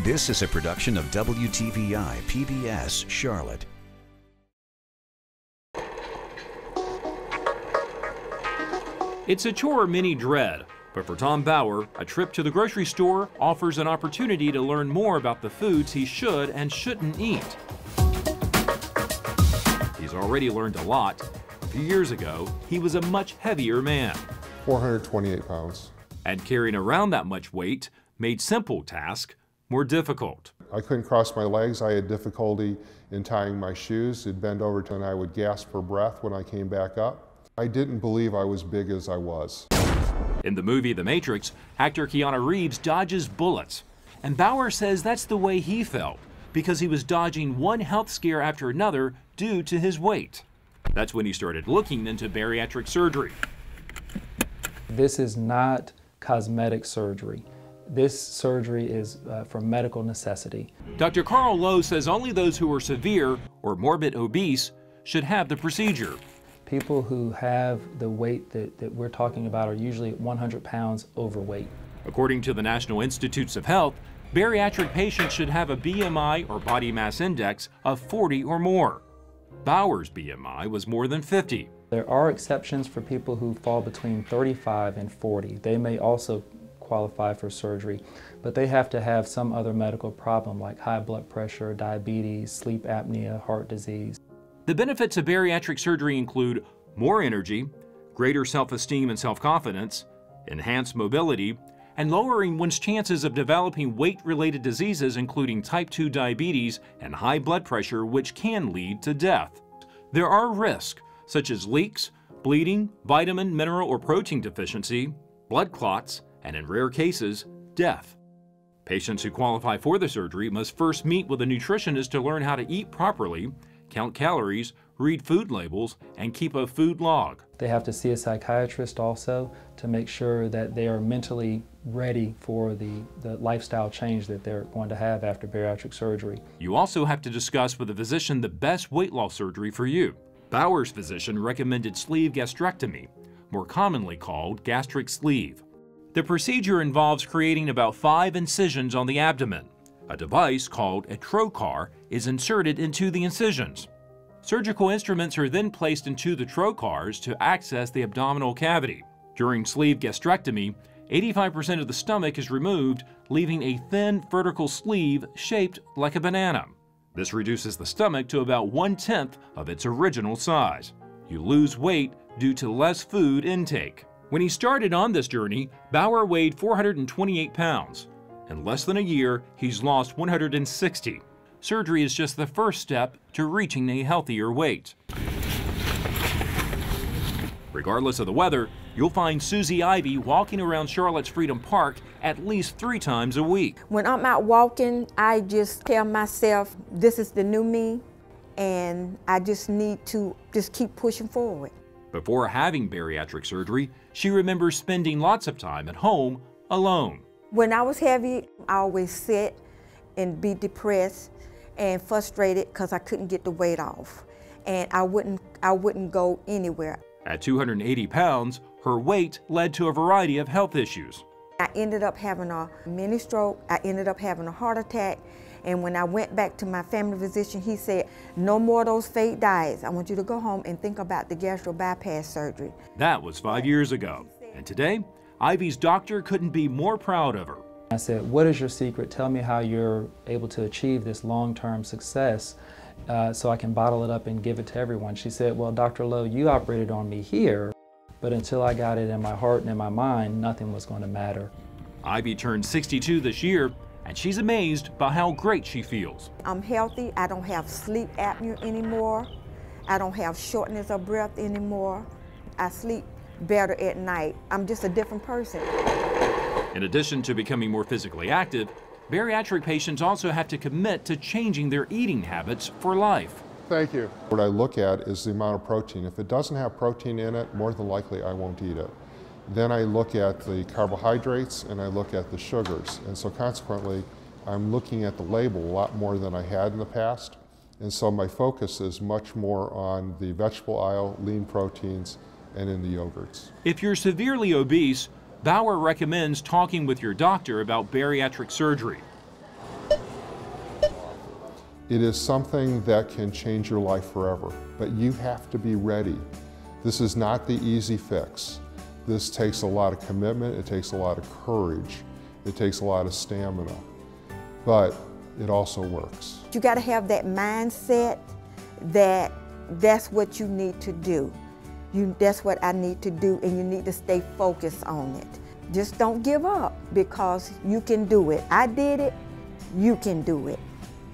This is a production of WTVI PBS Charlotte. It's a chore many dread, but for Tom Bauer, a trip to the grocery store offers an opportunity to learn more about the foods he should and shouldn't eat. He's already learned a lot. A few years ago, he was a much heavier man. 428 pounds. And carrying around that much weight made simple tasks more difficult. I couldn't cross my legs. I had difficulty in tying my shoes. It'd bend over and I would gasp for breath when I came back up. I didn't believe I was big as I was. In the movie The Matrix, actor Keanu Reeves dodges bullets. And Bauer says that's the way he felt, because he was dodging one health scare after another due to his weight. That's when he started looking into bariatric surgery. This is not cosmetic surgery. This surgery is for medical necessity. Dr. Carl Lowe says only those who are severe or morbid obese should have the procedure. People who have the weight that we're talking about are usually 100 pounds overweight. According to the National Institutes of Health, bariatric patients should have a BMI or body mass index of 40 or more. Bauer's BMI was more than 50. There are exceptions for people who fall between 35 and 40. They may also qualify for surgery, but they have to have some other medical problem like high blood pressure, diabetes, sleep apnea, heart disease. The benefits of bariatric surgery include more energy, greater self-esteem and self-confidence, enhanced mobility, and lowering one's chances of developing weight-related diseases including type 2 diabetes and high blood pressure, which can lead to death. There are risks such as leaks, bleeding, vitamin, mineral, or protein deficiency, blood clots, and in rare cases, death. Patients who qualify for the surgery must first meet with a nutritionist to learn how to eat properly, count calories, read food labels, and keep a food log. They have to see a psychiatrist also to make sure that they are mentally ready for the lifestyle change that they're going to have after bariatric surgery. You also have to discuss with a physician the best weight loss surgery for you. Bauer's physician recommended sleeve gastrectomy, more commonly called gastric sleeve. The procedure involves creating about 5 incisions on the abdomen. A device called a trocar is inserted into the incisions. Surgical instruments are then placed into the trocars to access the abdominal cavity. During sleeve gastrectomy, 85% of the stomach is removed, leaving a thin vertical sleeve shaped like a banana. This reduces the stomach to about 1/10 of its original size. You lose weight due to less food intake. When he started on this journey, Bauer weighed 428 pounds. In less than a year, he's lost 160. Surgery is just the first step to reaching a healthier weight. Regardless of the weather, you'll find Susie Ivy walking around Charlotte's Freedom Park at least 3 times a week. When I'm out walking, I just tell myself, this is the new me, and I just need to just keep pushing forward. Before having bariatric surgery, she remembers spending lots of time at home alone. When I was heavy, I always sit and be depressed and frustrated because I couldn't get the weight off, and I wouldn't go anywhere. At 280 pounds, her weight led to a variety of health issues. I ended up having a mini stroke. I ended up having a heart attack. And when I went back to my family physician, he said, no more of those fake diets. I want you to go home and think about the gastro bypass surgery. That was 5 years ago. And today, Ivy's doctor couldn't be more proud of her. I said, what is your secret? Tell me how you're able to achieve this long-term success so I can bottle it up and give it to everyone. She said, well, Dr. Lowe, you operated on me here, but until I got it in my heart and in my mind, nothing was going to matter. Ivy turned 62 this year, and she's amazed by how great she feels. I'm healthy. I don't have sleep apnea anymore. I don't have shortness of breath anymore. I sleep better at night. I'm just a different person. In addition to becoming more physically active, bariatric patients also have to commit to changing their eating habits for life. Thank you. What I look at is the amount of protein. If it doesn't have protein in it, more than likely I won't eat it. Then I look at the carbohydrates and I look at the sugars. And so consequently, I'm looking at the label a lot more than I had in the past. And so my focus is much more on the vegetable aisle, lean proteins, and in the yogurts. If you're severely obese, Bauer recommends talking with your doctor about bariatric surgery. It is something that can change your life forever, but you have to be ready. This is not the easy fix. This takes a lot of commitment, it takes a lot of courage, it takes a lot of stamina, but it also works. You got to have that mindset that that's what you need to do. That's what I need to do, and you need to stay focused on it. Just don't give up, because you can do it. I did it, you can do it.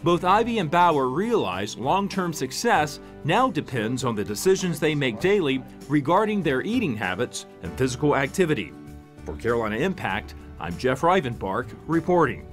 Both Ivy and Bauer realize long-term success now depends on the decisions they make daily regarding their eating habits and physical activity. For Carolina Impact, I'm Jeff Rivenbark reporting.